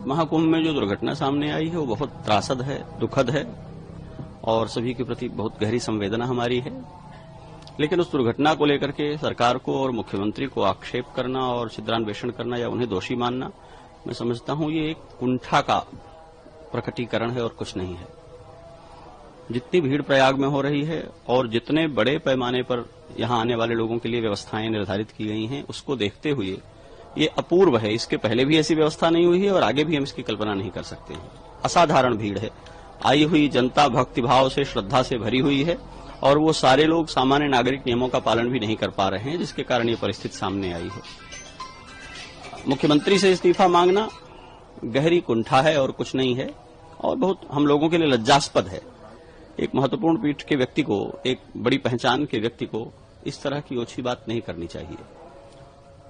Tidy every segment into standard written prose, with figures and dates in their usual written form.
महाकुंभ में जो दुर्घटना सामने आई है वो बहुत त्रासद है, दुखद है और सभी के प्रति बहुत गहरी संवेदना हमारी है। लेकिन उस दुर्घटना को लेकर के सरकार को और मुख्यमंत्री को आक्षेप करना और छिद्रान्वेषण करना या उन्हें दोषी मानना, मैं समझता हूं ये एक कुंठा का प्रकटीकरण है और कुछ नहीं है। जितनी भीड़ प्रयाग में हो रही है और जितने बड़े पैमाने पर यहां आने वाले लोगों के लिए व्यवस्थाएं निर्धारित की गई हैं, उसको देखते हुए ये अपूर्व है। इसके पहले भी ऐसी व्यवस्था नहीं हुई है और आगे भी हम इसकी कल्पना नहीं कर सकते हैं। असाधारण भीड़ है, आई हुई जनता भक्तिभाव से, श्रद्धा से भरी हुई है और वो सारे लोग सामान्य नागरिक नियमों का पालन भी नहीं कर पा रहे हैं, जिसके कारण ये परिस्थिति सामने आई है। मुख्यमंत्री से इस्तीफा मांगना गहरी कुंठा है और कुछ नहीं है और बहुत हम लोगों के लिए लज्जास्पद है। एक महत्वपूर्ण पीठ के व्यक्ति को, एक बड़ी पहचान के व्यक्ति को इस तरह की ओछी बात नहीं करनी चाहिए।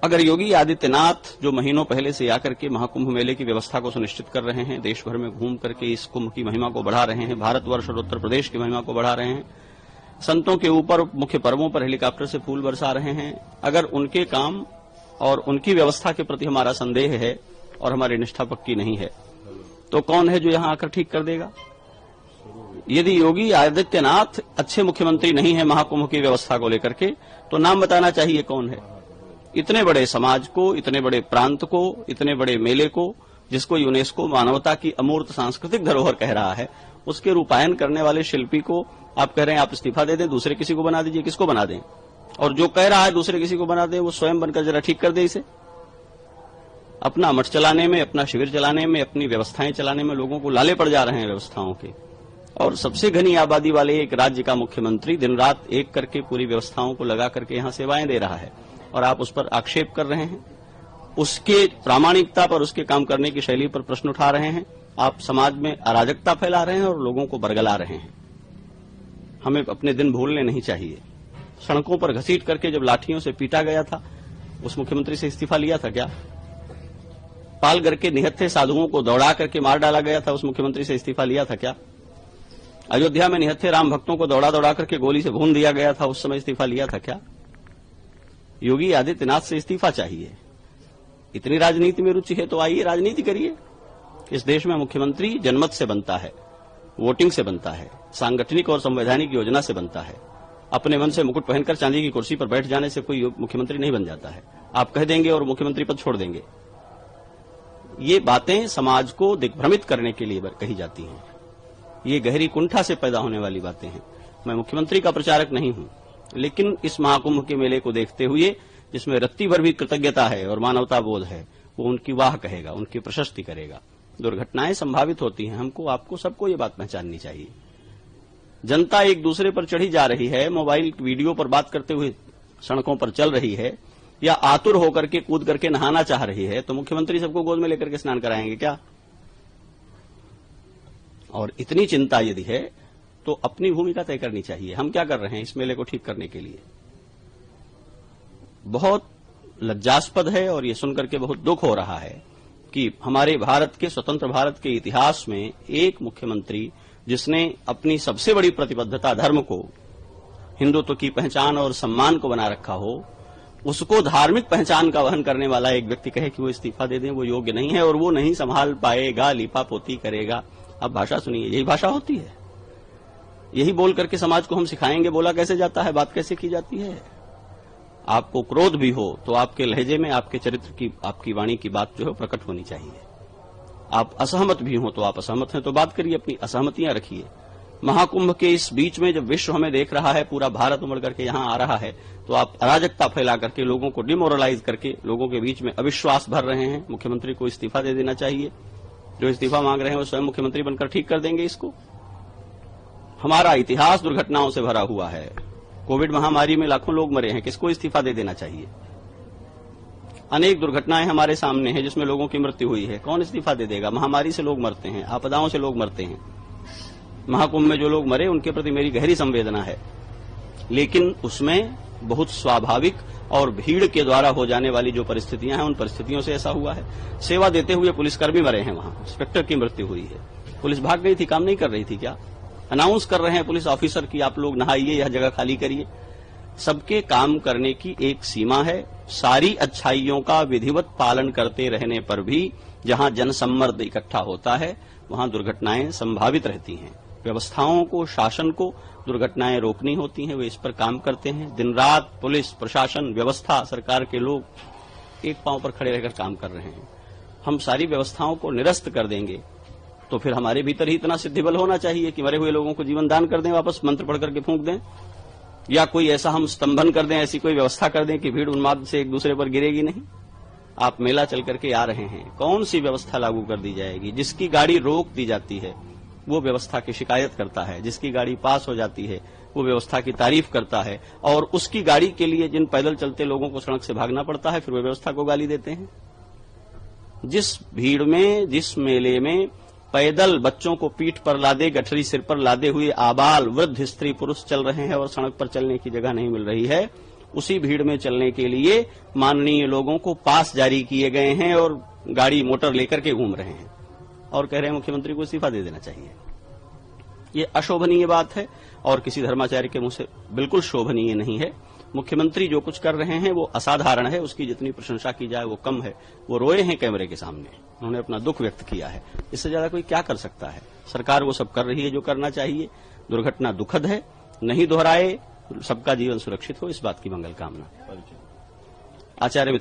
अगर योगी आदित्यनाथ जो महीनों पहले से आकर के महाकुंभ मेले की व्यवस्था को सुनिश्चित कर रहे हैं, देश भर में घूम करके इस कुंभ की महिमा को बढ़ा रहे हैं, भारतवर्ष और उत्तर प्रदेश की महिमा को बढ़ा रहे हैं, संतों के ऊपर मुख्य पर्वों पर हेलीकॉप्टर से फूल बरसा रहे हैं, अगर उनके काम और उनकी व्यवस्था के प्रति हमारा संदेह है और हमारी निष्ठा पक्की नहीं है, तो कौन है जो यहां आकर ठीक कर देगा? यदि योगी आदित्यनाथ अच्छे मुख्यमंत्री नहीं है महाकुंभ की व्यवस्था को लेकर के, तो नाम बताना चाहिए कौन है। इतने बड़े समाज को, इतने बड़े प्रांत को, इतने बड़े मेले को, जिसको यूनेस्को मानवता की अमूर्त सांस्कृतिक धरोहर कह रहा है, उसके रूपायन करने वाले शिल्पी को आप कह रहे हैं आप इस्तीफा दे दें, दूसरे किसी को बना दीजिए। किसको बना दें? और जो कह रहा है दूसरे किसी को बना दें, वो स्वयं बनकर जरा ठीक कर दे इसे। अपना मठ चलाने में, अपना शिविर चलाने में, अपनी व्यवस्थाएं चलाने में लोगों को लाले पड़ जा रहे हैं व्यवस्थाओं के। और सबसे घनी आबादी वाले एक राज्य का मुख्यमंत्री दिन रात एक करके पूरी व्यवस्थाओं को लगा करके यहां सेवाएं दे रहा है और आप उस पर आक्षेप कर रहे हैं, उसके प्रामाणिकता पर, उसके काम करने की शैली पर प्रश्न उठा रहे हैं। आप समाज में अराजकता फैला रहे हैं और लोगों को बरगला रहे हैं। हमें अपने दिन भूलने नहीं चाहिए। सड़कों पर घसीट करके जब लाठियों से पीटा गया था, उस मुख्यमंत्री से इस्तीफा लिया था क्या? पालघर के निहत्थे साधुओं को दौड़ा करके मार डाला गया था, उस मुख्यमंत्री से इस्तीफा लिया था क्या? अयोध्या में निहत्थे राम भक्तों को दौड़ा दौड़ा करके गोली से भून दिया गया था, उस समय इस्तीफा लिया था क्या? योगी आदित्यनाथ से इस्तीफा चाहिए। इतनी राजनीति में रुचि है तो आइए राजनीति करिए। इस देश में मुख्यमंत्री जनमत से बनता है, वोटिंग से बनता है, सांगठनिक और संवैधानिक योजना से बनता है। अपने मन से मुकुट पहनकर चांदी की कुर्सी पर बैठ जाने से कोई मुख्यमंत्री नहीं बन जाता है। आप कह देंगे और मुख्यमंत्री पद छोड़ देंगे। ये बातें समाज को दिग्भ्रमित करने के लिए कही जाती हैं। ये गहरी कुंठा से पैदा होने वाली बातें हैं। मैं मुख्यमंत्री का प्रचारक नहीं हूं, लेकिन इस महाकुंभ के मेले को देखते हुए, जिसमें रत्ती भर भी कृतज्ञता है और मानवता बोध है, वो उनकी वाह कहेगा, उनकी प्रशस्ति करेगा। दुर्घटनाएं संभावित होती हैं, हमको, आपको, सबको ये बात पहचाननी चाहिए। जनता एक दूसरे पर चढ़ी जा रही है, मोबाइल वीडियो पर बात करते हुए सड़कों पर चल रही है या आतुर होकर के कूद करके नहाना चाह रही है, तो मुख्यमंत्री सबको गोद में लेकर के स्नान कराएंगे क्या? और इतनी चिंता यदि है तो अपनी भूमिका तय करनी चाहिए। हम क्या कर रहे हैं इस मेले को ठीक करने के लिए? बहुत लज्जास्पद है और ये सुनकर के बहुत दुख हो रहा है कि हमारे भारत के, स्वतंत्र भारत के इतिहास में एक मुख्यमंत्री जिसने अपनी सबसे बड़ी प्रतिबद्धता धर्म को, हिंदुत्व की पहचान और सम्मान को बना रखा हो, उसको धार्मिक पहचान का वहन करने वाला एक व्यक्ति कहे कि वो इस्तीफा दे दें, वो योग्य नहीं है और वो नहीं संभाल पाएगा, लिपापोती करेगा। अब भाषा सुनिए, यही भाषा होती है। यही बोल करके समाज को हम सिखाएंगे बोला कैसे जाता है, बात कैसे की जाती है। आपको क्रोध भी हो तो आपके लहजे में, आपके चरित्र की, आपकी वाणी की बात जो है प्रकट होनी चाहिए। आप असहमत भी हो तो आप असहमत हैं तो बात करिए, अपनी असहमतियां रखिए। महाकुंभ के इस बीच में जब विश्व हमें देख रहा है, पूरा भारत उमड़ करके यहां आ रहा है, तो आप अराजकता फैला करके, लोगों को डिमोरलाइज करके, लोगों के बीच में अविश्वास भर रहे हैं। मुख्यमंत्री को इस्तीफा दे देना चाहिए। जो इस्तीफा मांग रहे हैं वो स्वयं मुख्यमंत्री बनकर ठीक कर देंगे इसको। हमारा इतिहास दुर्घटनाओं से भरा हुआ है। कोविड महामारी में लाखों लोग मरे हैं, किसको इस्तीफा दे देना चाहिए? अनेक दुर्घटनाएं हमारे सामने हैं जिसमें लोगों की मृत्यु हुई है, कौन इस्तीफा दे देगा? महामारी से लोग मरते हैं, आपदाओं से लोग मरते हैं। महाकुंभ में जो लोग मरे उनके प्रति मेरी गहरी संवेदना है, लेकिन उसमें बहुत स्वाभाविक और भीड़ के द्वारा हो जाने वाली जो परिस्थितियां हैं, उन परिस्थितियों से ऐसा हुआ है। सेवा देते हुए पुलिसकर्मी मरे हैं, वहां इंस्पेक्टर की मृत्यु हुई है। पुलिस भाग गई थी, काम नहीं कर रही थी क्या? अनाउंस कर रहे हैं पुलिस ऑफिसर की आप लोग नहाइए, यह जगह खाली करिए। सबके काम करने की एक सीमा है। सारी अच्छाइयों का विधिवत पालन करते रहने पर भी जहां जनसम्मर्द इकट्ठा होता है वहां दुर्घटनाएं संभावित रहती हैं। व्यवस्थाओं को, शासन को दुर्घटनाएं रोकनी होती हैं, वे इस पर काम करते हैं। दिन रात पुलिस, प्रशासन, व्यवस्था, सरकार के लोग एक पांव पर खड़े रहकर काम कर रहे हैं। हम सारी व्यवस्थाओं को निरस्त कर देंगे तो फिर हमारे भीतर ही इतना सिद्धिबल होना चाहिए कि मरे हुए लोगों को जीवन दान कर दें, वापस मंत्र पढ़ करके फूंक दें, या कोई ऐसा हम स्तंभन कर दें, ऐसी कोई व्यवस्था कर दें कि भीड़ उन्माद से एक दूसरे पर गिरेगी नहीं। आप मेला चल करके आ रहे हैं, कौन सी व्यवस्था लागू कर दी जाएगी? जिसकी गाड़ी रोक दी जाती है वो व्यवस्था की शिकायत करता है, जिसकी गाड़ी पास हो जाती है वो व्यवस्था की तारीफ करता है, और उसकी गाड़ी के लिए जिन पैदल चलते लोगों को सड़क से भागना पड़ता है फिर वो व्यवस्था को गाली देते हैं। जिस भीड़ में, जिस मेले में पैदल बच्चों को पीठ पर लादे, गठरी सिर पर लादे हुए आबाल, वृद्ध, स्त्री, पुरुष चल रहे हैं और सड़क पर चलने की जगह नहीं मिल रही है, उसी भीड़ में चलने के लिए माननीय लोगों को पास जारी किए गए हैं और गाड़ी मोटर लेकर के घूम रहे हैं और कह रहे हैं मुख्यमंत्री को इस्तीफा दे देना चाहिए। ये अशोभनीय बात है और किसी धर्माचार्य के मुंह से बिल्कुल शोभनीय नहीं है। मुख्यमंत्री जो कुछ कर रहे हैं वो असाधारण है, उसकी जितनी प्रशंसा की जाए वो कम है। वो रोए हैं कैमरे के सामने, उन्होंने अपना दुख व्यक्त किया है, इससे ज्यादा कोई क्या कर सकता है? सरकार वो सब कर रही है जो करना चाहिए। दुर्घटना दुखद है, नहीं दोहराए, सबका जीवन सुरक्षित हो, इस बात की मंगल कामना। आचार्य